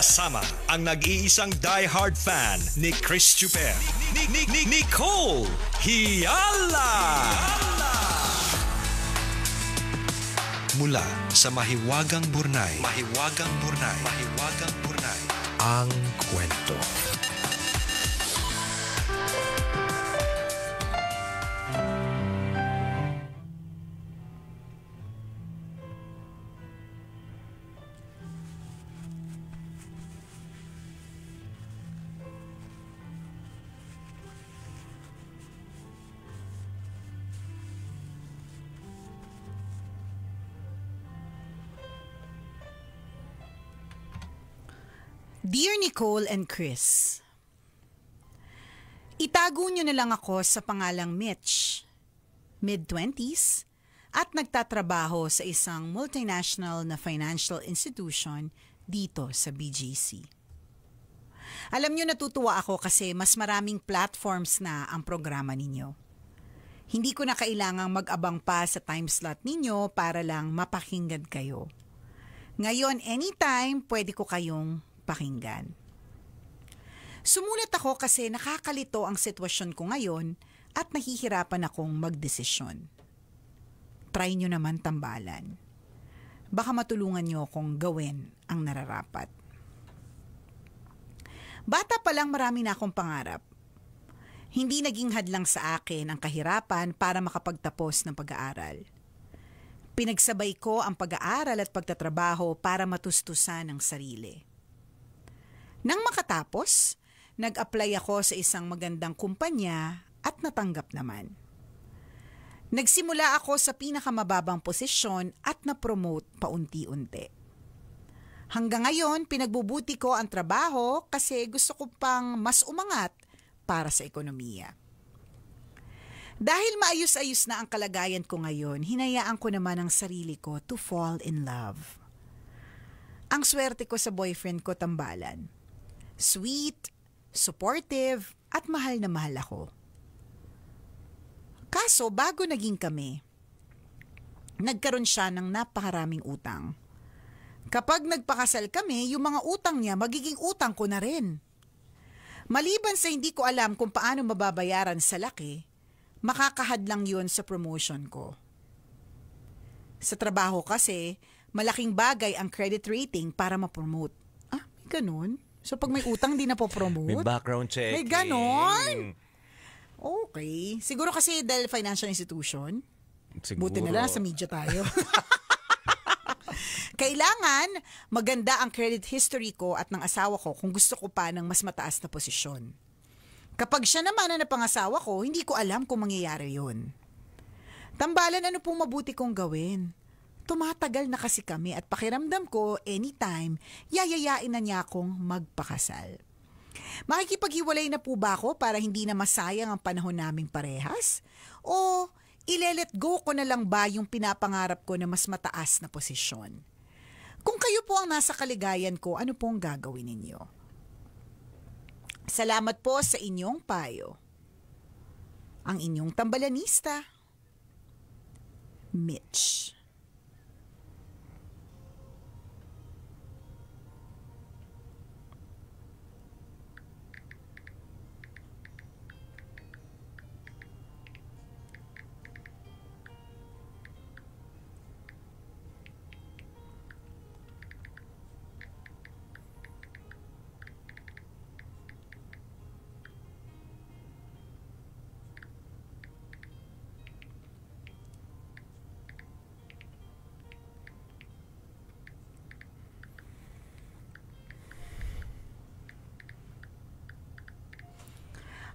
Kasama ang nag-iisang die-hard fan ni Chris Chuper, Nicole Hiala. Mula sa Mahiwagang Burnay, ang kwento. Dear Nicole and Chris, itago niyo na lang ako sa pangalang Mitch, mid-20s, at nagtatrabaho sa isang multinational na financial institution dito sa BGC. Alam niyo, natutuwa ako kasi mas maraming platforms na ang programa ninyo. Hindi ko na kailangang mag-abang pa sa time slot ninyo para lang mapakinggan kayo. Ngayon, anytime, pwede ko kayong pakinggan. Sumulat ako kasi nakakalito ang sitwasyon ko ngayon at nahihirapan akong magdesisyon. Try nyo naman tambalan. Baka matulungan nyo akong gawin ang nararapat. Bata pa lang marami na akong pangarap. Hindi naging hadlang sa akin ang kahirapan para makapagtapos ng pag-aaral. Pinagsabay ko ang pag-aaral at pagtatrabaho para matustusan ang sarili. Nang makatapos, nag-apply ako sa isang magandang kumpanya at natanggap naman. Nagsimula ako sa pinakamababang posisyon at na-promote paunti-unti. Hanggang ngayon, pinagbubuti ko ang trabaho kasi gusto ko pang mas umangat para sa ekonomiya. Dahil maayos-ayos na ang kalagayan ko ngayon, hinayaan ko naman ang sarili ko to fall in love. Ang swerte ko sa boyfriend ko, tambalan. Sweet, supportive, at mahal na mahal ako. Kaso bago naging kami, nagkaroon siya ng napakaraming utang. Kapag nagpakasal kami, yung mga utang niya magiging utang ko na rin. Maliban sa hindi ko alam kung paano mababayaran sa laki, makakahadlang yun sa promotion ko. Sa trabaho kasi, malaking bagay ang credit rating para ma-promote. Ah, may ganun? So pag may utang, di na po promote? May background check. May ganon? Okay. Siguro kasi dahil financial institution. Siguro. Buti na lang sa media tayo. Kailangan maganda ang credit history ko at ng asawa ko kung gusto ko pa ng mas mataas na posisyon. Kapag siya naman na napangasawa ko, hindi ko alam kung mangyayari yun. Tambalan, ano pong mabuti kong gawin? Tumatagal na kasi kami at pakiramdam ko anytime, yayayain na niya akong magpakasal. Makikipaghiwalay na po ba ako para hindi na masayang ang panahon naming parehas? O ile-let go ko na lang ba yung pinapangarap ko na mas mataas na posisyon? Kung kayo po ang nasa kaligayan ko, ano pong gagawin ninyo? Salamat po sa inyong payo. Ang inyong tambalanista, Mitch.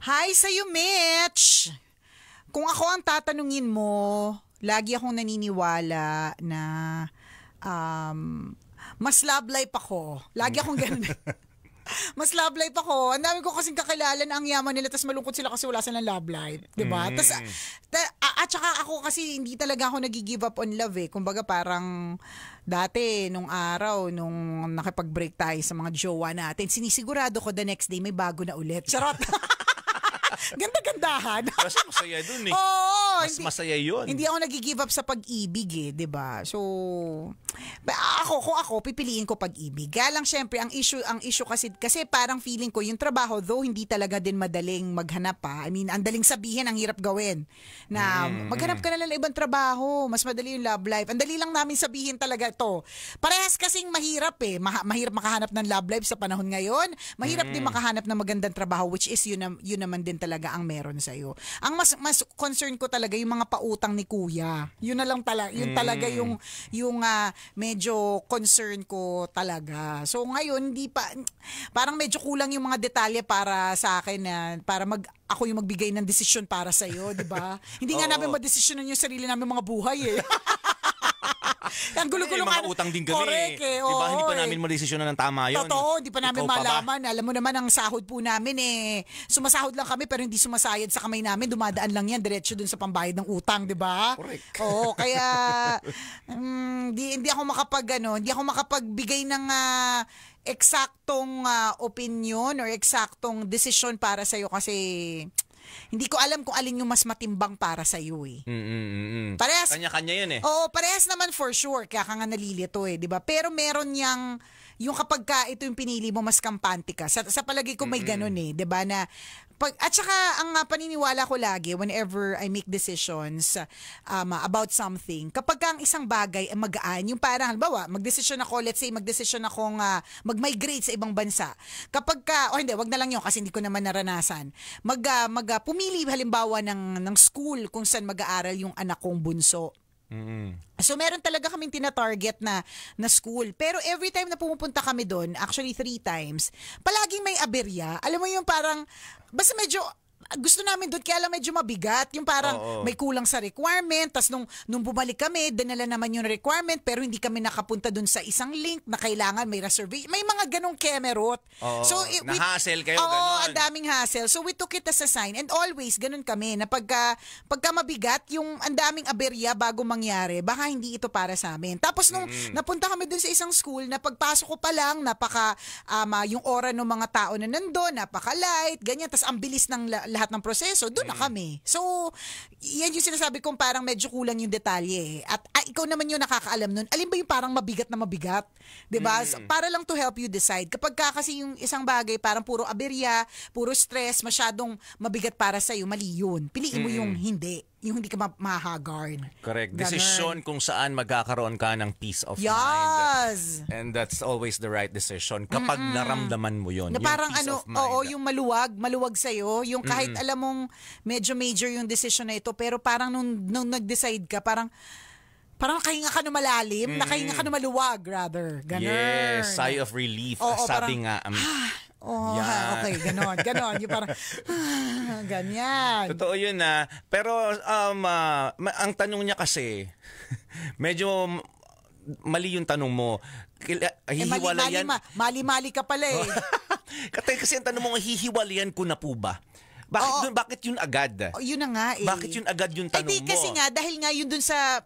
Hi sa'yo, Mitch! Kung ako ang tatanungin mo, lagi akong naniniwala na mas love life ako. Lagi akong ganun. Mas love life ako. Ang dami ko kasing kakilala na ang yaman nila tapos malungkot sila kasi wala silang love life. Diba? At saka ako kasi hindi talaga ako nag-give up on love eh. Kumbaga parang dati nung araw, nung nakipag-break tayo sa mga jowa natin, sinisigurado ko the next day may bago na ulit. Charot! Ganda-gandahan. Kasi masaya dun eh. Oo, Mas masaya yun. Hindi ako nag-give up sa pag-ibig eh, 'di ba? So kung ako pipiliin ko pag-ibig. Kaya lang syempre ang issue kasi parang feeling ko yung trabaho though hindi talaga din madaling maghanap pa. I mean, ang daling sabihin, ang hirap gawin. Na maghanap ka na lang ng ibang trabaho, mas madali yung love life. Ang dali lang namin sabihin talaga to. Parehas kasing mahirap eh. Mahirap makahanap ng love life sa panahon ngayon. Mahirap din makahanap ng magandang trabaho, which is yun naman din talaga ang meron sa iyo. Ang mas concern ko talaga yung mga pautang ni kuya. Yun na lang talaga, yun talaga yung medyo concern ko talaga. So ngayon parang medyo kulang yung mga detalye para sa akin na ako yung magbigay ng desisyon para sa iyo, 'di ba? Hindi nga namin madesisyonan yung sarili namin mga buhay eh. Ang gulo-gulo mga utang din kami. Correct eh. Diba? Hindi pa namin madesisyonan ng tama yun. Totoo, hindi pa namin Ikaw malaman. Alam mo naman, ang sahod po namin sumasahod lang kami pero hindi sumasayad sa kamay namin. Dumadaan lang yan diretso dun sa pambayad ng utang, di ba? Correct. Oo, kaya hindi ako makapagbigay ng eksaktong opinion or eksaktong desisyon para sa iyo kasi hindi ko alam kung alin yung mas matimbang para sa iyo eh. Parehas. Kanya-kanya yun eh. Oo, parehas naman for sure. Kaya ka nga nalilito eh, di ba? Pero meron yung kapag ka ito yung pinili mo, mas kampante ka. Sa palagi ko may ganun eh, di ba? At saka ang paniniwala ko lagi whenever I make decisions about something, kapag ang isang bagay ay magaan, yung parang halimbawa, magdesisyon akong mag-migrate sa ibang bansa. Kapag hindi, wag na lang yun kasi hindi ko naman naranasan. Pumili halimbawa ng school kung saan mag-aaral yung anak kong bunso. So meron talaga kaming tina-target na school. Pero every time na pumupunta kami doon, actually 3 times, palaging may aberya. Alam mo yung parang, basta medyo gusto namin doon kaya lang medyo mabigat. Yung parang may kulang sa requirement. Tapos nung bumalik kami, dinala naman yung requirement pero hindi kami nakapunta doon sa isang link na kailangan may reservation. May mga ganong kemerot. So, na-hassle kayo, ganon. Oo, ang daming hassle. So we took it as a sign. And always, ganun kami. Na pagka mabigat, yung ang daming aberya bago mangyari, baka hindi ito para sa amin. Tapos nung napunta kami doon sa isang school, na pagpasok ko pa lang, yung aura ng mga tao na nandun, napaka-light, ganyan. Tapos ang bilis ng lahat ng proseso, doon na kami. So, yan yung sinasabi kong parang medyo kulang yung detalye. At ikaw naman yung nakakaalam nun. Alin ba yung parang mabigat na mabigat? Diba? So, para lang to help you decide. Kapag kasi yung isang bagay, parang puro aberya, puro stress, masyadong mabigat para sa'yo, mali yun. Piliin mo yung hindi. Yung hindi ka mahagard. Correct. Desisyon kung saan magkakaroon ka ng peace of mind. And that's always the right decision kapag naramdaman mo yun. Na parang yung maluwag sa'yo. Yung kahit alam mong medyo major yung decision na ito, pero parang nung nag-decide ka, parang nakahinga ka na malalim, nakahinga ka na maluwag, rather. Ganun. Yes, sigh of relief. Sabi nga, okay, ganon. Yung parang, ganyan. Totoo yun na. Pero ang tanong niya kasi, medyo mali yung tanong mo. Hihiwalayan. Mali ka pala eh. Kasi ang tanong mo, hihiwalayan ko na po ba? Bakit yun agad? Yun na nga eh. Bakit yun agad yung tanong mo? Kasi nga, dahil nga yun dun sa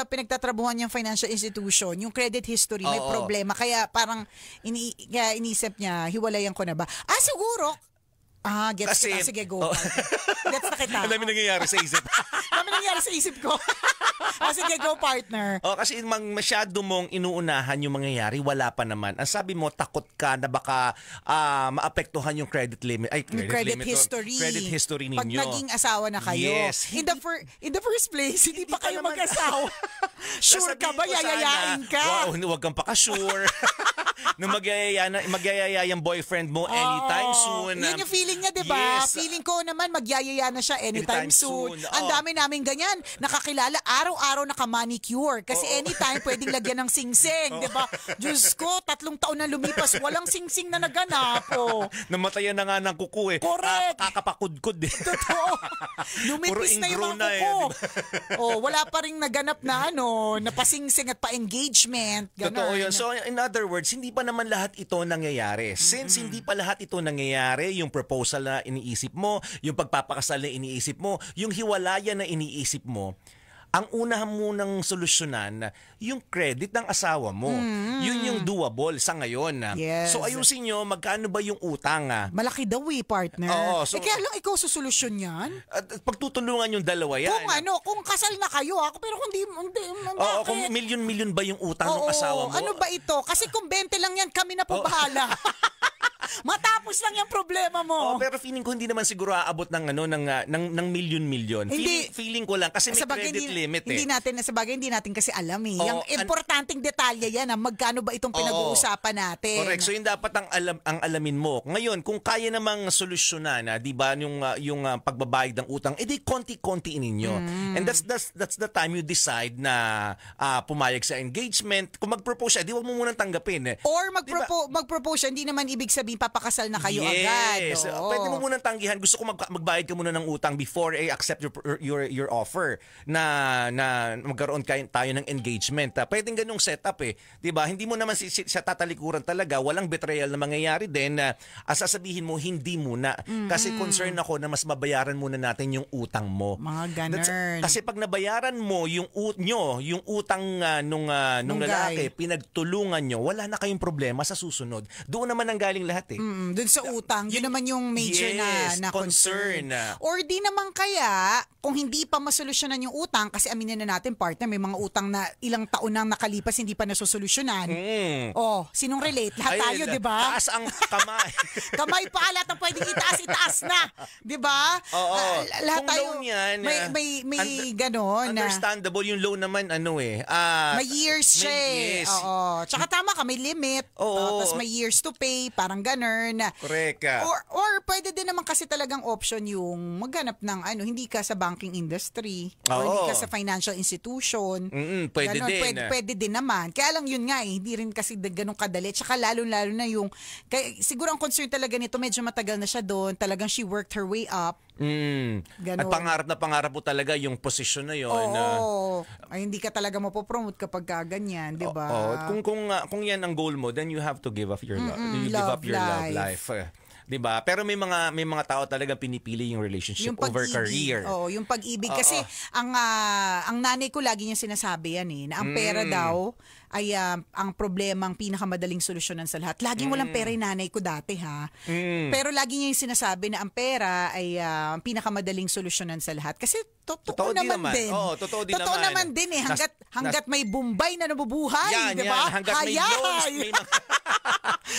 pinagtatrabuhan niyang financial institution, yung credit history, may problema. Kaya parang inisip niya, hiwalayan ko na ba? Siguro. Gets kita. Sige, go. Gets na kita. Ang dami nangyayari sa isip. Sa isip ko. Sige, go partner. Kasi masyado mong inuunahan yung mangyayari, wala pa naman. Ang sabi mo, takot ka na baka maapektuhan yung credit limit. Credit history ninyo. Pag naging asawa na kayo. Yes. In the first place, hindi pa kayo mag-asawa. Sure ka ba? Yayayain ka? Huwag kang pakasure. Na magyayaya yung boyfriend mo anytime soon. Yun yung feeling niya, di ba? Yes. Feeling ko naman magyayaya na siya anytime soon. Ang dami namin ganyan. Nakakilala, araw-araw naka-manicure. Kasi anytime pwedeng lagyan ng sing-sing, di ba? Diyos ko, 3 taon na lumipas, walang sing-sing na naganap. Namatayan na nga ng kuko eh. Correct. Kakapakudkud eh. Totoo. Lumipis na yung mga kuko. Wala pa rin naganap na napasing-sing at pa-engagement. Totoo yun. So in other words, hindi pa naman lahat ito nangyayari. Since hindi pa lahat ito nangyayari, yung proposal na iniisip mo, yung pagpapakasal na iniisip mo, yung hiwalayan na iniisip mo, ang una munang solusyonan, yung credit ng asawa mo. Yun yung doable sa ngayon. Yes. So ayusin nyo, magkano ba yung utang? Malaki daw partner. Oo, so- kaya lang ikaw susolusyon yan. At pagtutulungan yung dalawa yan. Kung kasal na kayo, pero kung hindi Oo, kung milyon-milyon ba yung utang ng asawa mo? Ano ba ito? Kasi kung 20 lang yan, kami na po bahala. Matapos lang yung problema mo. Pero feeling ko hindi naman siguro aabot ng milyon-milyon. Hindi. Feeling ko lang kasi may credit limit Hindi natin kasi alam eh. Yung importanteng detalye yan, magkano ba itong pinag-uusapan natin. Correct. So yun dapat ang alamin mo. Ngayon, kung kaya namang solusyonan, 'di ba, yung pagbabayad ng utang, edi konti-konti ninyo. And that's the time you decide na pumayag sa engagement. Kung mag-propose siya, di wag mo munang tanggapin. Or mag-propose siya, hindi naman ibig sabihin papakasal na kayo agad. Yes. Pwede mo munang tanggihan. Gusto ko magbayad ka muna ng utang before accept your offer na magkaroon tayo ng engagement. Pwedeng ganung setup eh. 'Di ba? Hindi mo naman siya tatalikuran talaga. Walang betrayal na mangyayari din. Sasabihin mo hindi muna kasi concern ako na mas mabayaran muna natin yung utang mo. Mga ganun. Kasi pag nabayaran mo yung utang nung lalaki, pinagtulungan nyo, wala na kayong problema sa susunod. Doon naman ang galing lahat eh. Doon sa utang, yun naman yung major na concern. Or di naman kaya, kung hindi pa masolusyonan yung utang, kasi aminin na natin partner, may mga utang na ilang taon nang nakalipas hindi pa nasosolusyonan. Sinong relate? Lahat tayo, di ba? Taas ang kamay. Kamay pa, lahat ang pwedeng itaas na. Di ba? Oo. Lahat Kung tayo, loan yan, may ganon. Understandable yung loan naman, may years siya eh. Yes. Oo. Tsaka tama ka, may limit. Oo. Tapos may years to pay, parang ganun. Correct. Or pwede din naman kasi talagang option yung maghanap ng hindi ka sa banking industry. Or hindi ka sa financial institution. Pwede ganon. din. Pwede din naman. Kaya lang yun nga hindi rin kasi ganun kadali. Tsaka lalo na yung, siguro ang concern talaga nito, medyo matagal na siya doon. Talagang she worked her way up. At pangarap po talaga yung posisyon na yun. Ay, hindi ka talaga mapopromote kapag ganyan, di ba? Kung yan ang goal mo, then you have to give up your love life. 'Di ba? Pero may mga tao talaga pinipili yung relationship over career. Yung pag-ibig kasi ang nanay ko lagi niya sinasabi yan na ang pera daw ay ang problemang pinakamadaling solusyonan sa lahat. Laging walang pera yung nanay ko dati Pero lagi niya yung sinasabi na ang pera ay ang pinakamadaling solusyonan sa lahat. Kasi totoo naman din. Totoo din totoo naman din hanggat may Bombay na nabubuhay, di ba? Hanggat may loans,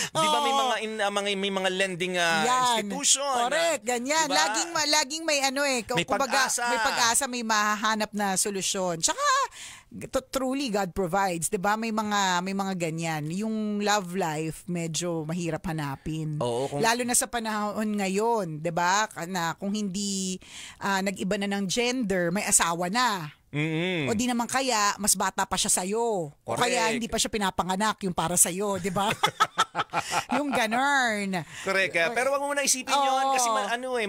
di ba may mga lending institution. Correct, ganyan. Diba? Laging may may pag-asa. May pag-asa, may mahahanap na solusyon. Tsaka truly God provides, 'di ba? May mga ganyan. Yung love life medyo mahirap hanapin. Lalo na sa panahon ngayon, 'di ba? Na kung hindi nag-iba na ng gender, may asawa na. O di naman kaya mas bata pa siya sa'yo. O kaya hindi pa siya pinapanganak yung para sa'yo, di ba? Yung ganun. Correct. Pero wag mo muna isipin yun kasi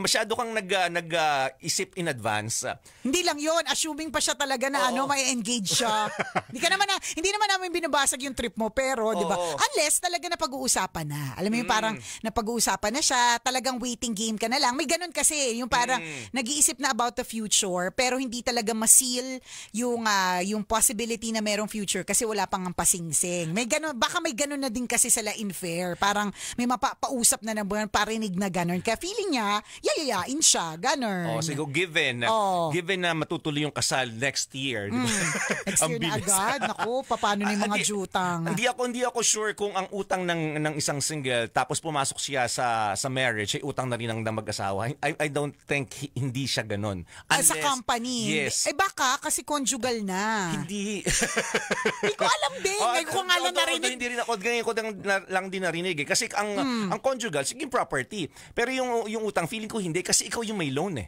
masyado kang nag-isip in advance. Hindi lang yun. Assuming pa siya talaga na may engage siya. Hindi naman namin binabasag yung trip mo pero, di ba? Unless talaga napag-uusapan na. Alam mo yung parang napag-uusapan na siya, talagang waiting game ka na lang. May ganun kasi, yung parang nag-iisip na about the future pero hindi talaga ma-seal yung possibility na merong future kasi wala pang ang pasingsing. May ganun, baka may ganun na din kasi sila in fair. Parang may mapausap na buwan, parinig na ganun. Kaya feeling niya, yayayain siya. Ganun. Siguro given na matutuloy yung kasal next year. Diba? Next year na agad. Naku, paano na yung mga jutang? Hindi ako sure kung ang utang ng isang single tapos pumasok siya sa marriage ay utang na rin ng mag-asawa. I don't think hindi siya ganun. Sa company. Yes. Baka kasi conjugal na. Hindi. Hindi ko alam din. Ngayon ko nga lang narinig. Hindi rin ako. Ngayon ko lang din narinig. Kasi ang conjugal, sige property. Pero yung utang, feeling ko hindi kasi ikaw yung may loan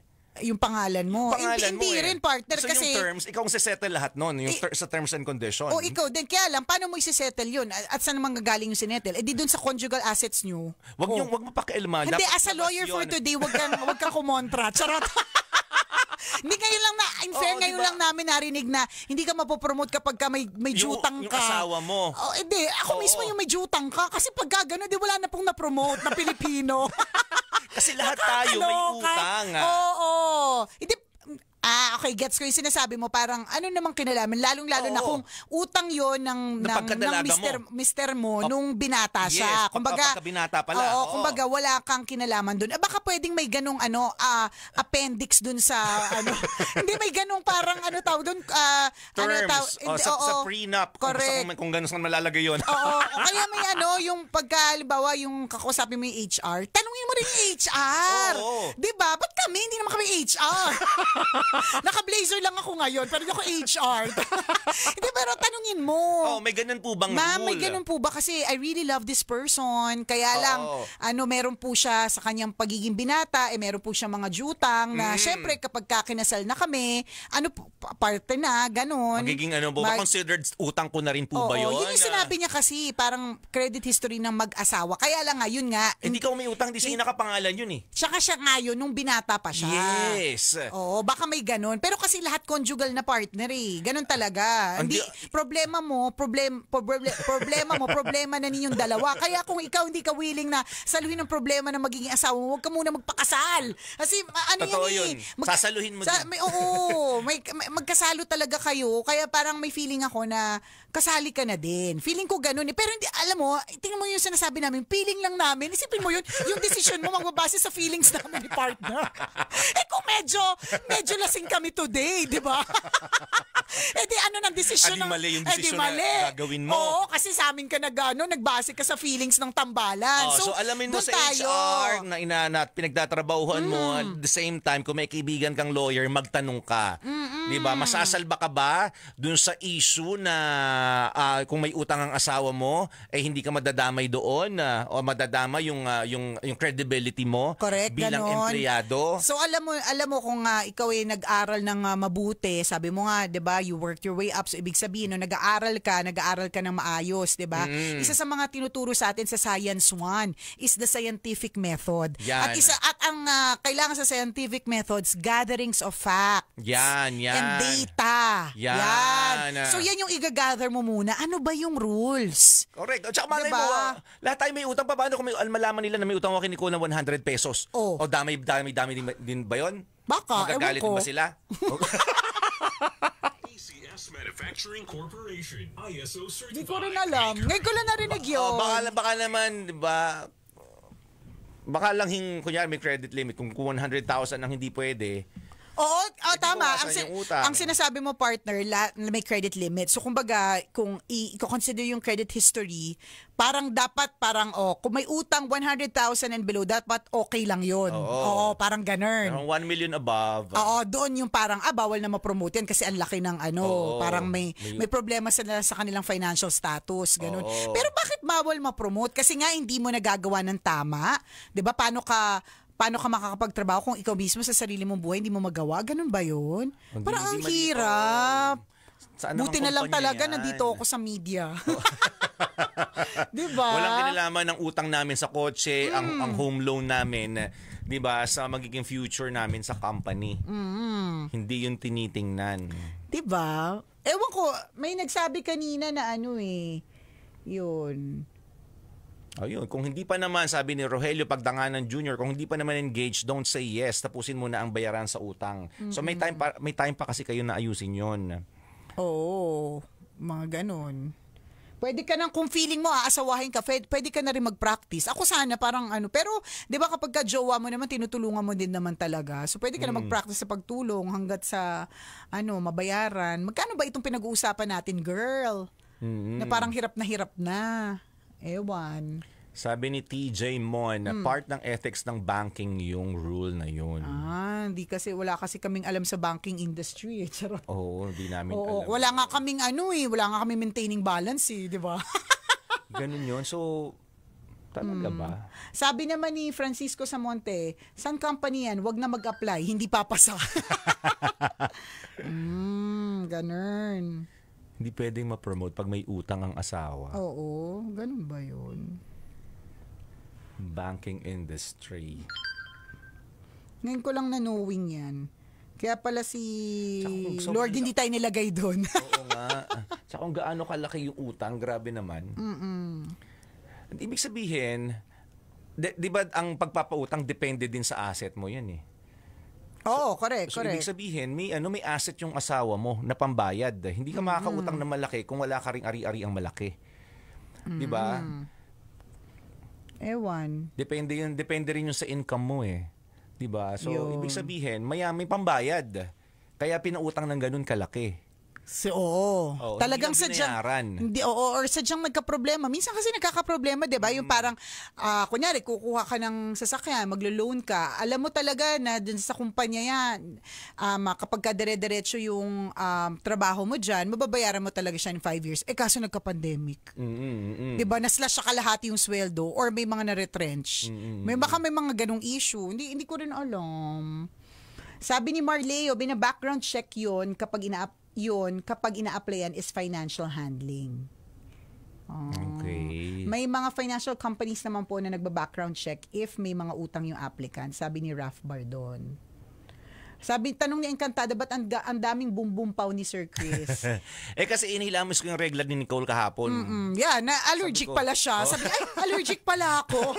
Yung pangalan mo. Hindi rin partner so kasi. Yung terms, ikaw ang sisettle lahat nun. Sa terms and conditions. Ikaw din. Kaya lang, paano mo isisettle yun? At saan naman gagaling yung sinettle? Di dun sa conjugal assets nyo. Wag mo pakialaman. Hindi, as a lawyer for today, wag kang kumontra. Charot. Hindi ngayon lang ngayon lang namin narinig na hindi ka mapopromote kapag ka may jutang ka. Yung asawa mo. Hindi, ako mismo yung may jutang ka kasi pag gano'n, di wala na pong na-promote na Pilipino. Kasi lahat tayo may utang. Oo. Hindi, Okay, gets ko yung sinasabi mo. Parang ano namang kinalaman, lalong-lalo na kung utang yon ng pagkadalaga mister mo nung binata siya. Yes, Kumbaga, pagkabinata pala. kumbaga wala kang kinalaman doon. Baka pwedeng may ganung appendix doon sa hindi may ganung parang tawag doon Terms. Sa prenup. Correct. Kung gano'n saan malalagay yun. Oo. Kaya may yung halimbawa yung kakusapin mo yung HR, tanungin mo rin yung HR. Oo. Diba? Ba't kami? Hindi naman kami HR. Naka-blazer lang ako ngayon, pero hindi ako HR. Hindi, pero tanungin mo. May ganun po bang Ma'am, rule? may ganun po ba? Kasi I really love this person. Kaya lang, meron po siya sa kanyang pagiging binata, meron po siya mga jutang na syempre kapag kakinasal na kami, parte na, ganun. Magiging ba considered utang ko na rin po ba yun? Yun yung sinabi niya kasi, parang credit history ng mag-asawa. Kaya lang nga, yun nga. Hindi ka may utang, di siya nakapangalan yun eh. Tsaka siya nga yun, nung binata pa siya. Yes. Oo, baka may ganun. Pero kasi lahat conjugal na partner eh. Ganun talaga. Hindi, problema na ninyong dalawa. Kaya kung ikaw hindi ka willing na saluhin ang problema ng magiging asawa mo, huwag ka muna magpakasal. Kasi Totoo yan eh. Sasaluhin mo din. Magkasalo talaga kayo. Kaya parang may feeling ako na kasali ka na din. Feeling ko ganun eh. Pero hindi, alam mo, tingnan mo yung sinasabi namin, feeling lang namin. Isipin mo yun, yung decision mo magbabase sa feelings namin ni partner. Kung medyo lasing kami today, di ba? Ng decision ng... mali yung decision na gagawin mo. Oo, kasi sa amin ka nagbase ka sa feelings ng tambalan. So alamin mo sa HR na inanat, pinagtatrabahuhan mo, at the same time, kung may kaibigan kang lawyer, magtanong ka. Di ba? Masasalba ka ba dun sa issue na kung may utang ang asawa mo, hindi ka madadamay doon o madadama yung credibility mo. Correct, bilang empleyado. So alam mo kung ikaw ay nag-aral ng mabuti, sabi mo nga, 'di ba, you worked your way up. So ibig sabihin no, nag-aaral ka ng maayos, 'di ba? Isa sa mga tinuturo sa atin sa Science 1 is the scientific method. Yan. At ang kailangan sa scientific methods, gatherings of fact. Yan. And data. Yan. So yan yung i-gather mo muna. Ano ba yung rules? Correct. At saka malay mo, lahat tayo may utang pa. Paano kung malaman nila na may utang ako kay Nicole ng 100 pesos? O dami din ba yun? Baka, magagalit ewan ko. ba sila? ACS Manufacturing Corporation, ISO certified. Hindi ko rin alam. Ngayon ko lang narinig yun. Baka naman, di ba? Baka lang kunyari may credit limit. Kung 100,000 ang hindi pwede, Oo, tama. Ang Sinasabi mo, partner, may credit limit. So, kumbaga, kung i-consider yung credit history, parang kung may utang 100,000 and below, dapat okay lang yun. Oo, parang ganun. 1 million above. Oo, doon yung parang, bawal na ma-promote yan kasi ang laki ng parang may problema sila sa kanilang financial status, ganun. Pero bakit bawal ma-promote? Kasi nga, hindi mo nagagawa ng tama. 'Di ba? Paano ka makakapagtrabaho kung ikaw mismo sa sarili mong buhay hindi mo magawa? Ganun ba yun? Parang ang hirap. Buti na lang talaga nandito ako sa media. Diba? Walang kinalaman ng utang namin sa kotse, ang home loan namin, 'di ba, sa magiging future namin sa company. Hindi yun tinitingnan. 'Di ba? Ewan ko, may nagsabi kanina na yun. Ayun, kung hindi pa naman, sabi ni Rogelio Pagdanganan Jr., kung hindi pa naman engaged, don't say yes. Tapusin mo na ang bayaran sa utang. So may time pa kasi kayo na ayusin yon. Oo, mga ganun. Pwede ka nang, kung feeling mo aasawahin ka, pwede ka na rin mag-practice. Ako sana parang pero 'di ba kapag ka-jowa mo naman, tinutulungan mo din naman talaga. So pwede ka na mag-practice sa pagtulong hanggat sa mabayaran. Magkano ba itong pinag-uusapan natin, girl? Na parang hirap na. Ewan. Sabi ni TJ Mon, part ng ethics ng banking yung rule na yun. Hindi kasi wala kasi kaming alam sa banking industry. Charot. Oo, hindi namin alam. Wala nga kaming wala nga kaming maintaining balance di ba? Ganun yun. So, talaga ba? Sabi naman ni Francisco Samonte, Sun Company yan, wag na mag-apply, hindi papasa. Ganun. Hindi pwedeng ma-promote pag may utang ang asawa. Oo, ganun ba yun? Banking industry. Ngayon ko lang na-knowing yan. Kaya pala Tsaka, Lord, hindi tayo nilagay doon. Oo nga. Tsaka kung gaano kalaki yung utang, grabe naman. Ibig sabihin, di ba ang pagpapautang depende din sa asset mo yan Oo, correct, So, correct. ibig sabihin, may asset yung asawa mo na pambayad. Hindi ka makakautang na malaki kung wala ka ring ari-ari ang malaki. Di ba? Ewan. Depende rin yung sa income mo eh. 'Di ba? So Yun. ibig sabihin, may pambayad. Kaya pinautang ng ganun kalaki. Oo. Talagang hindi na sadyang binayaran. hindi or sadyang nagka-problema. Minsan kasi nagkaka-problema, 'di ba? Yung parang kunyari kukuha ka ng sasakyan, maglo-loan ka. Alam mo talaga na dun sa kumpanya yan, kapag ka dire-diretso yung trabaho mo diyan, mababayaran mo talaga siya in 5 years. Kaso nagka-pandemic. 'Di ba? Na-slash sa kalahati yung sweldo or may mga na-retrench. May mga ganung issue. Hindi ko rin alam. Sabi ni Marleo, bina-background check 'yon kapag ina-applyan is financial handling. Okay. May mga financial companies naman po na nagba-background check if may mga utang yung applicant. Sabi ni Raf Bardon. Tanong ni Encantada, ba't ang daming bumbumpaw ni Sir Chris? Kasi inilamos ko yung regla ni Nicole kahapon. Yeah, allergic pala siya. Sabi, allergic pala ako.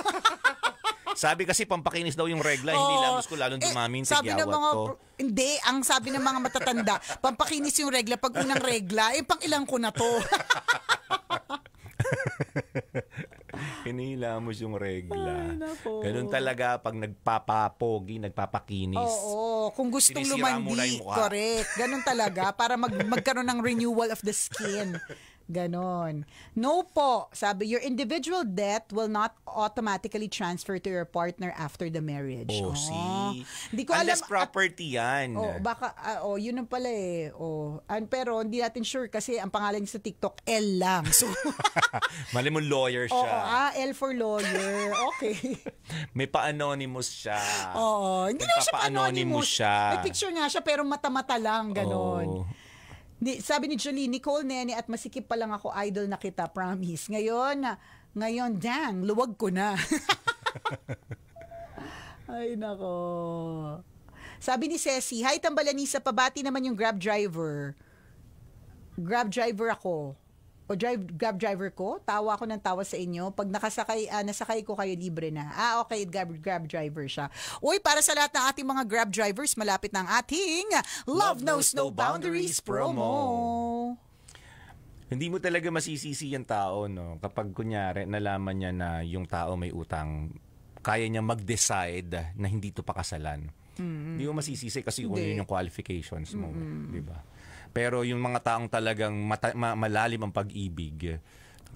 Sabi kasi pampakinis daw yung regla, hindi lamos ko lalong dumami yung sabi ng tigyawat mga, ko. Hindi, ang sabi ng mga matatanda, pampakinis yung regla pag unang regla, pang ilang ko na to. Hinilamos yung regla. Ay, nako. Ganun talaga pag nagpapapogi, nagpapakinis. Oo, kung gustong Sinisira mo na lumandi, yung mukha. correct. Ganun talaga, para magkaroon ng renewal of the skin. Ganon. No po, sabi, your individual debt will not automatically transfer to your partner after the marriage. See? Hindi ko Unless alam. property yan. Baka, yun ang pala eh. Pero hindi natin sure kasi ang pangalan niya sa TikTok, L lang. So, Mali mo lawyer siya. L for lawyer. Okay. May pa-anonymous siya. Oo. Hindi naman siya Pa-anonymous anonymous. siya. May picture nga siya pero mata-mata lang, ganon. Sabi ni Jolie, Nicole, Nene, at masikip pa lang ako, idol na kita, promise. Ngayon, dang, luwag ko na. Ay, nako. Sabi ni Ceci, hi, Tambalanisa, pabati naman yung Grab driver. Grab driver ako. Grab driver ko, tawa ko ng tawa sa inyo. Pag nasakay ko kayo, libre na. Okay, Grab driver siya. Uy, para sa lahat ng ating mga Grab drivers, malapit na ang ating Love Knows No Boundaries promo. Hindi mo talaga masisisi yung tao, no? Kapag kunyari, nalaman niya na yung tao may utang, kaya niya mag-decide na hindi to pakasalan. Hindi mo masisisi kasi kung yun yung qualifications mo. Di ba? Pero yung mga taong talagang malalim ang pag-ibig,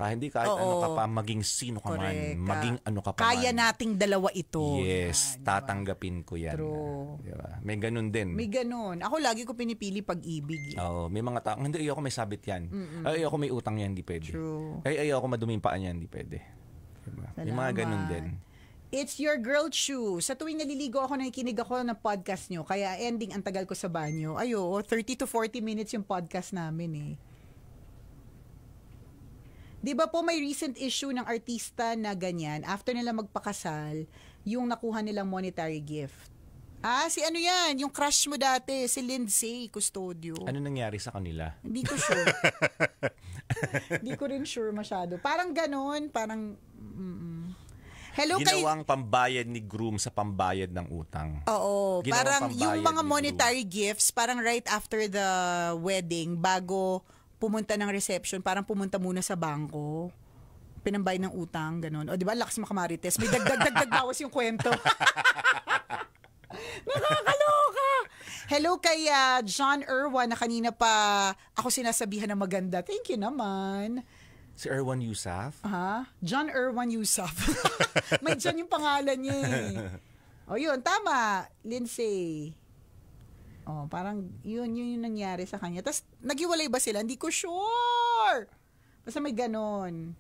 hindi kahit ano ka pa, maging sino ka man, maging ano ka pa kaya man. nating dalawa ito. Yes, tatanggapin ko yan. True. Diba? May ganun din. May ganun. Ako lagi ko pinipili pag-ibig. May mga taong, hindi, ayoko may sabit yan. Ayoko may utang yan, hindi pwede. True. Ayoko maduming paan yan, hindi pwede. Diba? May mga ganun din. It's your girl Chu. Sa tuwing naliligo ako, nakikinig ako ng podcast nyo. Kaya ending, ang tagal ko sa banyo. 30 to 40 minutes yung podcast namin eh. Di ba po may recent issue ng artista na ganyan, after nila magpakasal, yung nakuha nilang monetary gift. Si ano yan, yung crush mo dati, si Lindsay Custodio. Ano nangyari sa kanila? Hindi ko sure. Hindi ko rin sure masyado. Parang ganon, parang... Hello Ginawang pambayad ni groom sa pambayad ng utang. Oo, parang yung mga ni monetary gifts, parang right after the wedding, bago pumunta ng reception, parang pumunta muna sa bangko, pinambayad ng utang, ganun. O di ba, lakas makamarites. May dagdag bawas yung kwento. Nakakaloka! Hello kay John Irwan na kanina pa ako sinasabihan na maganda. Thank you naman. Si Erwan Yusaf? John Irwan Yusuf. May John yung pangalan niya eh. Yun, tama. Lindsay. Parang yun yung nangyari sa kanya. Tapos, naghiwalay ba sila? Hindi ko sure. Basta may ganon.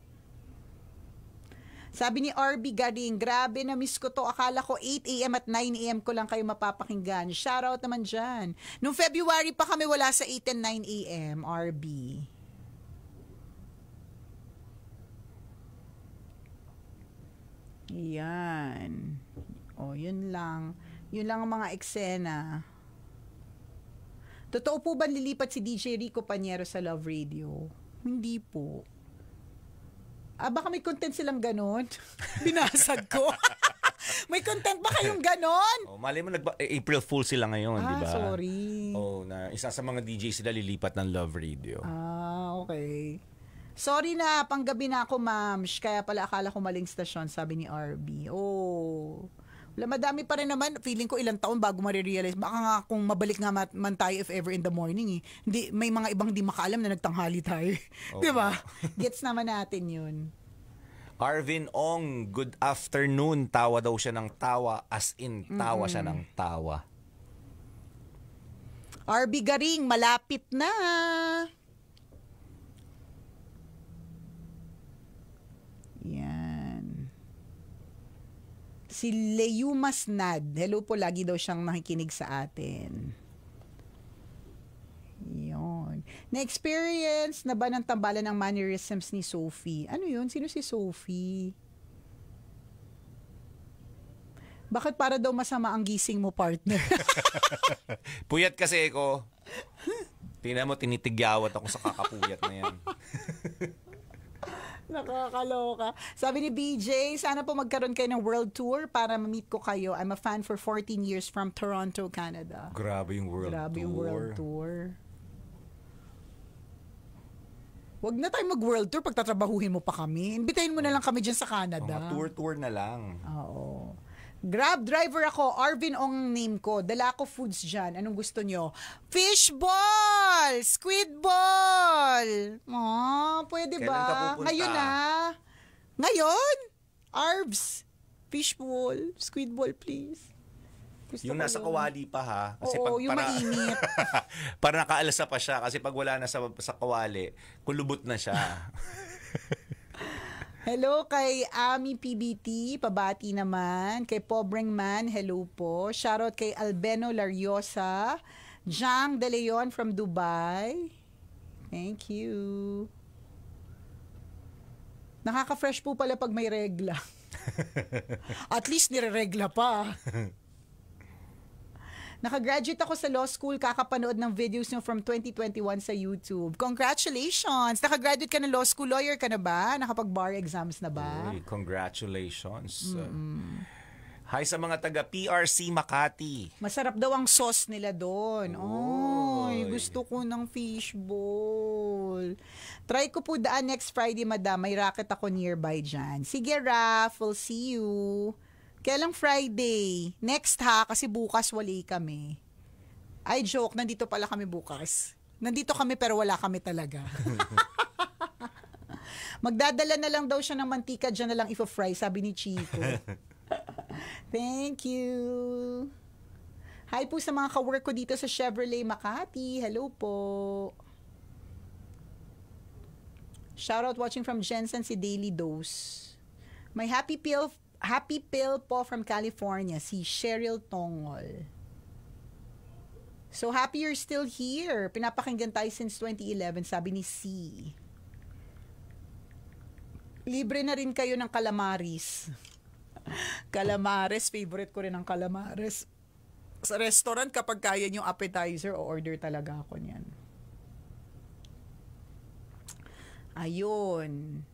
Sabi ni RB Garing, grabe na miss ko to. Akala ko 8 a.m. at 9 a.m. ko lang kayo mapapakinggan. Shoutout naman dyan. Noong February pa kami wala sa 8 and 9 a.m. RB. Yan. Yun lang. Yun lang ang mga eksena. Totoo po ba lilipat si DJ Rico Paniero sa Love Radio? Hindi po. Baka may content silang ganon. Binasag ko. May content ba kayong ganon? Mali mo, April Fool sila ngayon, di ba? Sorry. Na isa sa mga DJ sila lilipat ng Love Radio. Okay. Sorry na, panggabi na ako, ma'am. Kaya pala akala ko maling stasyon, sabi ni RB. Wala, madami pa rin naman. Feeling ko ilang taon bago marirealize. Baka nga kung mabalik nga man tayo if ever in the morning Hindi, may mga ibang di makaalam na nagtanghali tayo. Di ba? Gets naman natin yun. Arvin Ong, good afternoon. Tawa daw siya ng tawa. As in, tawa siya ng tawa. RB Garing, malapit na. Yan. Si Leyumas Nad. Hello po, lagi daw siyang nakikinig sa atin. Yun. Na-experience na ba ng tambalan ng mannerisms ni Sophie? Ano yun? Sino si Sophie? Bakit para daw masama ang gising mo, partner? Puyat kasi ako. Tingnan mo, tinitigyawat ako sa kakapuyat na yan. Nakakaloka. Sabi ni BJ, sana po magkaroon kayo ng world tour para ma-meet ko kayo. I'm a fan for 14 years from Toronto, Canada. Grabe yung world tour. Wag na tayo mag-world tour pag tatrabahuhin mo pa kami. Imbitahin mo na lang kami dyan sa Canada. Tour na lang. Oo. Grab driver ako. Arvin Ong name ko. Dala ko foods dyan. Anong gusto nyo? Fishball! Squidball! Pwede Kailan ba? ka pupunta? Ngayon na. Ngayon? Arbs. Fishball. Squidball, please. Gusto Yung ko nasa yun. kawali pa ha. Kasi Oo, yung mainit. para nakaalsa pa siya. Kasi pag wala na sa kawali, kulubot na siya. Hello kay Ami PBT, pabati naman. Kay Pobreng Man, hello po. Shoutout kay Albeno Lariosa. Jang De Leon from Dubai. Thank you. Nakaka-fresh po pala pag may regla. At least nire-regla pa. Nakagraduate ako sa law school, kakapanood ng videos nyo from 2021 sa YouTube. Congratulations! Nakagraduate ka ng law school, lawyer ka na ba? Nakapag-bar exams na ba? Uy, congratulations. Hi sa mga taga PRC Makati. Masarap daw ang sauce nila doon. Oy, gusto ko ng fishball. Try ko po daan next Friday, madam. May racket ako nearby dyan. Sige, Raph. We'll see you. Kailang Friday? Next ha, kasi bukas wali kami. Ay, joke. Nandito pala kami bukas. Nandito kami pero wala kami talaga. Magdadala na lang daw siya ng mantika, dyan na lang ifo-fry, sabi ni Chico. Thank you. Hi po sa mga ka-work ko dito sa Chevrolet Makati. Hello po. Shoutout watching from Jensen, si Daily Dose. May happy pill po from California, si Cheryl Tongol. So happy you're still here. Pinapakinggan tayo since 2011, sabi ni C. Libre na rin kayo ng calamaris. Calamares, favorite ko rin ang calamares. Sa restaurant, kapag kaya yung appetizer, o order talaga ako niyan. Ayun.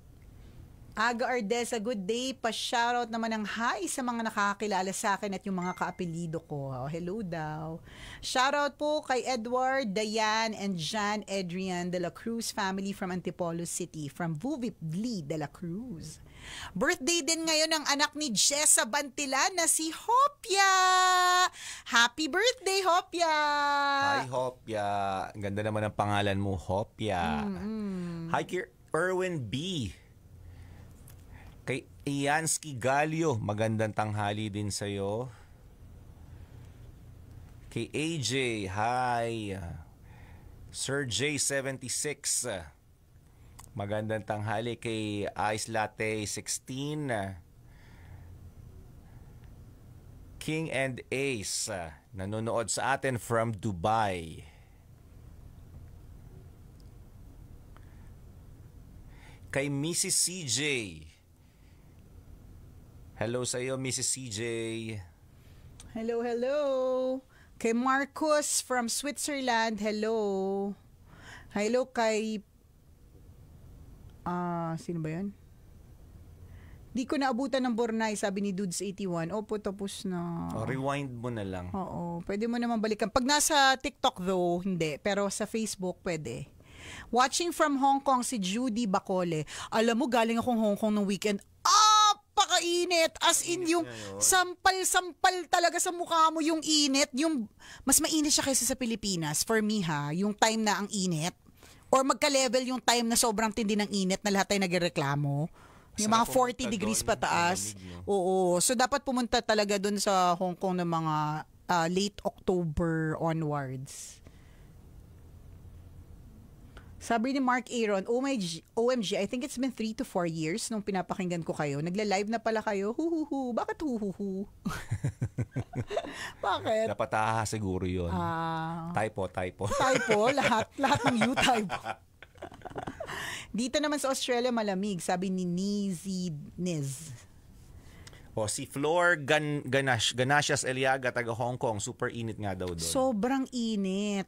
Aga Ardeza, good day. Pa-shoutout naman ng hi sa mga nakakakilala sa akin at yung mga kaapelido ko. Oh, hello daw. Shoutout po kay Edward, Diane, and Jan Adrian de la Cruz family from Antipolo City, from Vuvipli de la Cruz. Birthday din ngayon ng anak ni Jessa Bantilan na si Hopia. Happy birthday, Hopia! Hi, Hopia. Ang ganda naman ang pangalan mo, Hopia. Hi, Erwin B. Kay Iansky Galio, magandang tanghali din sa'yo. Kay AJ, hi. Sir J76, magandang tanghali. Kay Ice Latte 16, King and Ace, nanonood sa atin from Dubai. Kay Mrs. CJ, hello sa iyo, Mrs. CJ. Hello, hello. Kay Marcus from Switzerland, hello. Hello kay... sino ba yun? Di ko naabutan ng Bornay, sabi ni Dudes81. Opo, tapos na. Rewind mo na lang. Oo, pwede mo naman balikan. Pag nasa TikTok though, hindi. Pero sa Facebook, pwede. Watching from Hong Kong, si Judy Bacole. Alam mo, galing akong Hong Kong ng weekend. Pakainit. As in, yung sampal-sampal talaga sa mukha mo yung init. Yung, mas mainit siya kaysa sa Pilipinas. For me yung time na ang init. Or magka-level yung time na sobrang tindi ng init na lahat tayo nagreklamo. Yung mga 40 degrees pataas. Oo. So, dapat pumunta talaga dun sa Hong Kong ng mga late October onwards. Sabi ni Mark Aaron, OMG, I think it's been 3 to 4 years nung pinapakinggan ko kayo. Nagla-live na pala kayo. Huhuhu. Bakit huhuhu? Bakit? Dapat siguro yun. Typo. Typo? Lahat ng you typo. Dito naman sa Australia malamig, sabi ni Niz. Si Flor Ganasias Eliaga, taga Hong Kong, super init nga daw doon. Sobrang init.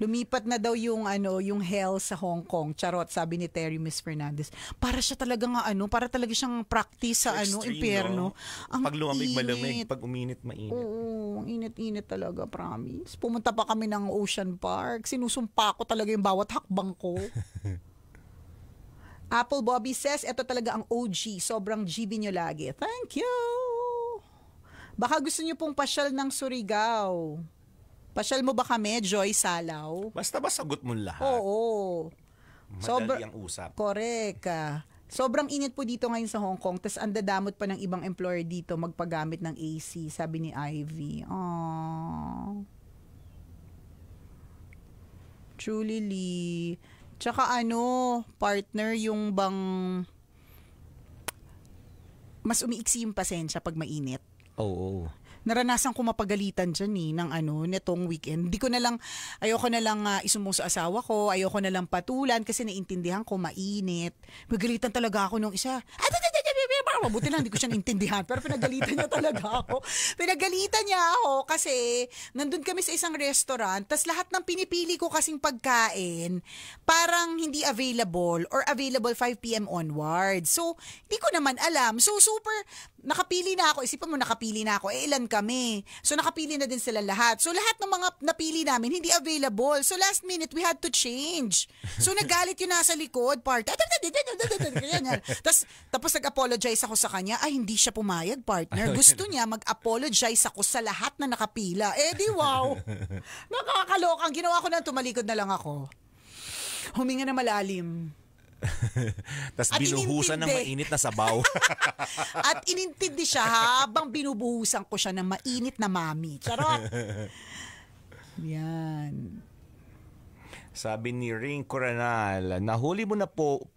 Lumipat na daw yung hell sa Hong Kong. Charot, sabi ni Terry Miss Fernandez. Para siya talaga para talaga siyang practice sa extreme, impyerno. No? Pag lumamig malamig, pag uminit mainit. Oo, init-init talaga, promise. Pumunta pa kami ng Ocean Park. Sinusumpa ko talaga yung bawat hakbang ko. Apple Bobby says, ito talaga ang OG. Sobrang GB nyo lagi. Thank you! Baka gusto nyo pong pasyal ng Surigao. Pasyal mo ba kami, Joy Salaw? Basta ba sagot mo lahat? Oo. Madali ang usap. Correct. Sobrang init po dito ngayon sa Hong Kong. Tapos ang dadamot pa ng ibang employer dito magpagamit ng AC, sabi ni Ivy. Aww. Truly Lee. Tsaka partner, yung bang mas umiiksi yung pasensya pag mainit. Oo. Naranasan ko mapagalitan dyan ng netong weekend. Ayoko na lang isumbong sa asawa ko, ayoko na lang patulan kasi naintindihan ko mainit. Magalitan talaga ako nung isa. Mabuti lang, hindi ko siya naintindihan. Pero pinagalitan niya talaga ako. Pinagalitan niya ako kasi nandun kami sa isang restaurant, tas lahat ng pinipili ko kasing pagkain, parang hindi available or available 5 p.m. onwards. So, hindi ko naman alam. So, super, nakapili na ako. Isipan mo, nakapili na ako. Ilan kami? So, nakapili na din sila lahat. So, lahat ng mga napili namin, hindi available. So, last minute, we had to change. So, nagalit yung nasa likod, part. Tapos nag-apologize ako sa kanya. Ay, hindi siya pumayag, partner. Gusto niya mag-apologize ako sa lahat na nakapila. Di wow. Nakakaloka. Ang ginawa ko na, tumalikod na lang ako. Huminga na malalim. Tapos binuhusan ng mainit na sabaw. At inintindi siya habang binubuhusan ko siya ng mainit na mami. Charot! Yan. Sabi ni Ring Coronal, nahuli mo na po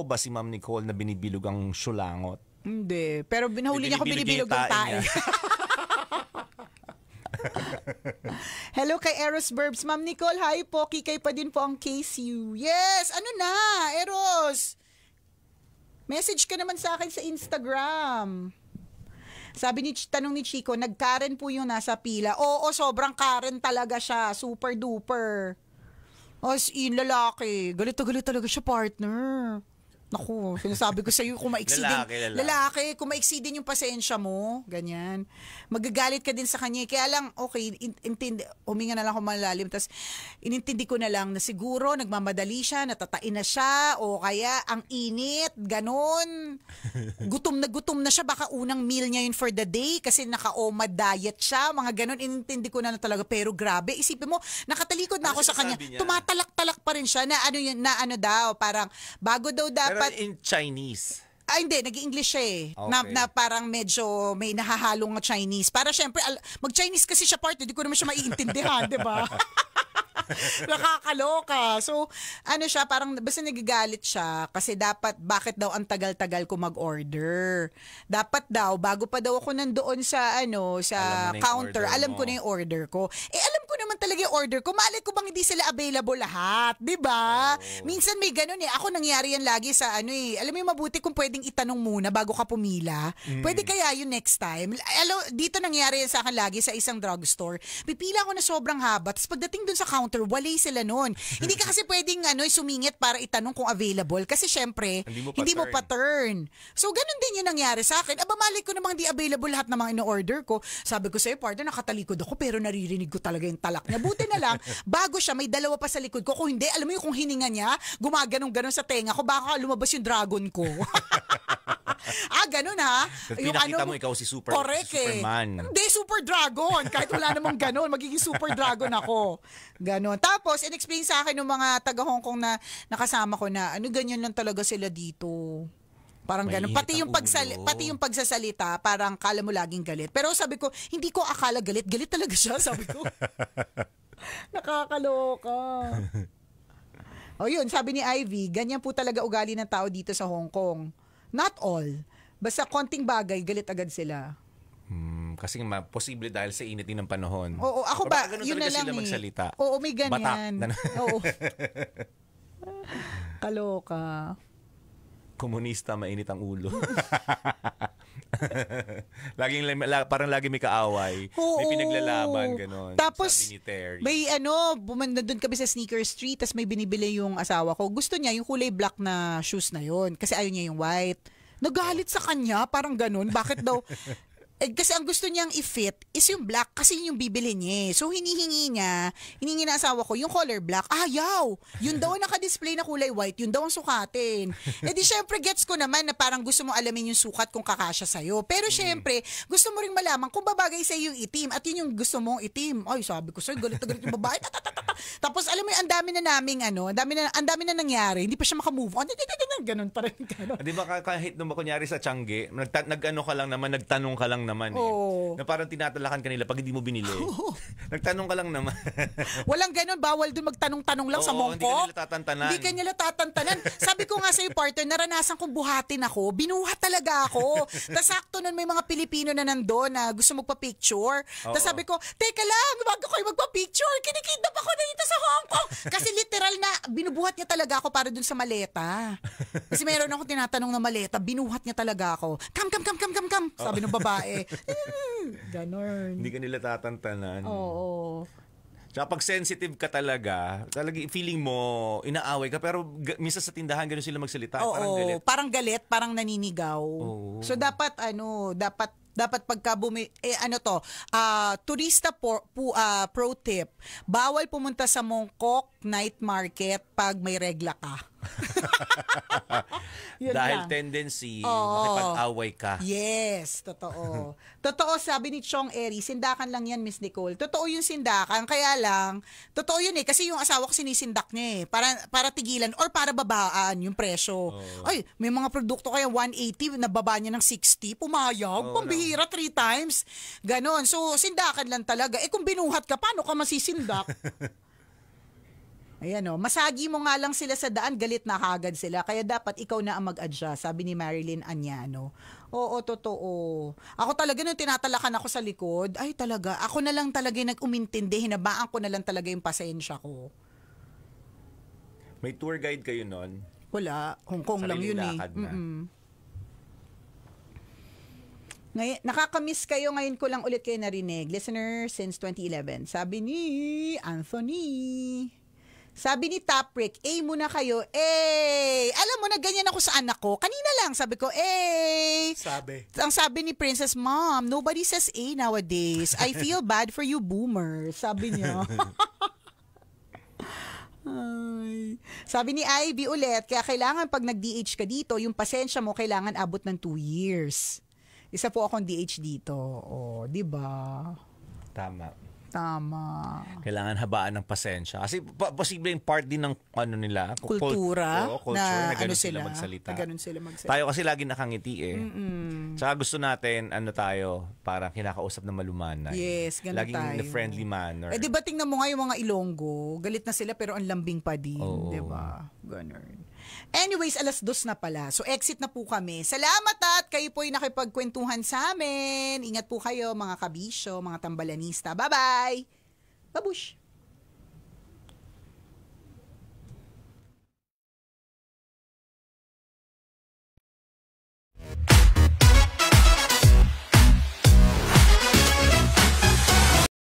ba si Ma'am Nicole na binibilog ang syulangot? Hindi. Pero binahuli niya ako binibilog ang tae. Hello kay Eros Burbs. Ma'am Nicole, hi po. Kikay pa din po ang KCU. Yes! Ano na, Eros? Message ka naman sa akin sa Instagram. Tanong ni Chico, nag-Karen po yung nasa pila. Oo, sobrang Karen talaga siya. Super duper. As in, lalaki. Galit talaga siya, partner. Naku, sinasabi ko sa iyo kung lalaki, kung maiksi din yung pasensya mo, ganyan. Magagalit ka din sa kanya. Kaya lang, okay, huminga na lang ako malalim. Tapos, inintindi ko na lang na siguro nagmamadali siya, natatain na siya, o kaya ang init, ganon. Gutom na siya, baka unang meal niya yun for the day kasi naka-OMAD diet siya, mga ganon. Inintindi ko na talaga. Pero grabe, isipin mo, nakatalikod na ako sa kanya. Tumatalak-talak pa rin siya na ano daw, parang bago daw dapat. Pero in Chinese. Hindi, nag-English siya eh. Okay. Na parang medyo may nahahalong Chinese. Para syempre, mag-Chinese kasi siya part, hindi ko naman siya maiintindihan, di ba? Nakakaloka. So, siya, parang basta nagagalit siya kasi bakit daw ang tagal-tagal ko mag-order. Dapat daw, bago pa daw ako nandoon sa counter, alam ko na yung order ko. Alam ko naman talaga yung order ko. Malay ko bang hindi sila available lahat, di ba? Minsan may ganun Ako nangyari yan lagi sa alam mo yung mabuti kung pwedeng itanong muna bago ka pumila. Pwede kaya yun next time. Dito nangyari yan sa akin lagi sa isang drugstore. Pipila ako na sobrang haba. Tapos pagdating dun sa counter, counter, walay sila nun. Hindi ka kasi pwedeng sumingit para itanong kung available kasi syempre, hindi mo pa turn. So, ganun din yung nangyari sa akin. Aba, mali ko namang di available lahat ng mga in-order ko. Sabi ko sa'yo, partner, nakatalikod ako pero naririnig ko talaga yung talak niya. Buti na lang, bago siya, may dalawa pa sa likod ko. Kung hindi, alam mo yung kung hininga niya, gumaganong-ganon sa tenga ko, baka lumabas yung dragon ko. Ganun ha. Yung pinakita mo ikaw si Superman. Hindi, Super Dragon. Kahit wala namang ganon, magiging Super Dragon ako. Ganon. Tapos, in-explain sa akin ng mga taga-Hong Kong na nakasama ko na, ganyan lang talaga sila dito. Parang gano'n. Pati yung pagsasalita, parang kala mo laging galit. Pero sabi ko, hindi ko akala galit. Galit talaga siya, sabi ko. Nakakaloka. O yun, sabi ni Ivy, ganyan po talaga ugali ng tao dito sa Hong Kong. Not all. Basta konting bagay, galit agad sila. Kasi posible dahil sa init din ng panahon. Oo, ako ba, yun na lang sila magsalita. Oo, may ganyan. Batak. Oo. Kaloka. Komunista, mainit ang ulo. Parang lagi may kaaway. Oo. May pinaglalaban, gano'n. Tapos, sabi ni Terry. may nandun kami sa sneaker street, tas may binibili yung asawa ko. Gusto niya yung kulay black na shoes na yon kasi ayaw niya yung white. Nagalit sa kanya, parang gano'n. Bakit daw? Kasi ang gusto niyang i-fit is yung black kasi yung bibili niya. So hinihingi na asawa ko yung color black. Ayaw! Yun daw naka-display na kulay white, yun daw ang sukatin. Di syempre gets ko naman na parang gusto mo alamin yung sukat kung kakasya sa'yo. Pero syempre, gusto mo ring malaman kung babagay sa'yo yung itim at yun yung gusto mong itim. Ay, sabi ko sa'yo, galit na galit yung babae. Tapos alam mo yung ang dami na nangyari. Hindi pa siya makamove on. Ganun pa rin. Di ba kahit nung kunyari sa Tiangge, nagtanong ka lang naman Oo. Na parang tinatalakan kanila pag hindi mo binili. Nagtanong ka lang naman. Walang ganun, bawal dun magtanong-tanong lang sa mongko. Hindi ka nila tatantanan. Sabi ko nga sa'yo, partner, naranasan kong buhatin ako. Binuhat talaga ako. Tapos sakto nun may mga Pilipino na nandun na gusto magpa-picture. Tapos sabi ko, teka lang, wag ko kayo magpa-picture. Kinikidnap ako na dito sa Hong Kong. Kasi literal na, binubuhat niya talaga ako para dun sa maleta. Kasi meron akong tinatanong na maleta, binuhat niya talaga ako. Come. Sabi ng babae. Ganon. Hindi ka nila tatantanan. Oo. Tsaka pag sensitive ka talaga feeling mo, inaaway ka, pero minsan sa tindahan, gano'n sila magsalita. Parang galit. Parang galit, parang naninigaw. Oo. So dapat pagka turista pro tip, bawal pumunta sa Mongkok night market pag may regla ka. Dahil tendency, makipag-away ka. Yes, totoo. Totoo, sabi ni Chong Eri, sindakan lang yan, Miss Nicole. Totoo yung sindakan, kaya lang, totoo yun kasi yung asawa ko sinisindak niya para tigilan or para babaan yung presyo. Ay, may mga produkto kaya 180, nababa niya ng 60, pumayag, pambihira 3 times. Ganon. So, sindakan lang talaga. Kung binuhat ka, paano ka masisindak? Ayan masagi mo nga lang sila sa daan, galit na kagad sila. Kaya dapat ikaw na ang mag-adjust, sabi ni Marilyn Anyano. Oo, totoo. Ako talaga nung tinatalakan ako sa likod, ay talaga, ako na lang talaga yung nag-umintindi, hinabaan ko na lang talaga yung pasensya ko. May tour guide kayo nun? Wala, Hong Kong lang yun Ngayon, nakakamiss kayo, ngayon ko lang ulit kayo narinig. Listener since 2011. Sabi ni Anthony. Sabi ni Taprick, muna kayo. Alam mo na ganyan ako sa anak ko. Kanina lang sabi ko, Ang sabi ni Princess, Mom, nobody says nowadays. I feel bad for you boomers. Sabi niya. Ay. Sabi ni Ivy ulit, kaya kailangan pag nag-DH ka dito, yung pasensya mo kailangan abot ng 2 years. Isa po akong DH dito. Di ba? Tama. Kailangan habaan ng pasensya. Kasi posible yung part din ng nila. Kultura. Culture na ganun sila magsalita. Tayo kasi lagi nakangiti Tsaka gusto natin, parang kinakausap na malumanay. Yes, ganun laging tayo. in a friendly manner. Di ba tingnan mo nga yung mga Ilonggo, galit na sila pero ang lambing pa din. Di ba? Ganun. Anyways, 2:00 na pala. So exit na po kami. Salamat at kayo po'y nakipagkwentuhan sa amin. Ingat po kayo mga kabisyo, mga tambalanista. Bye-bye! Babush!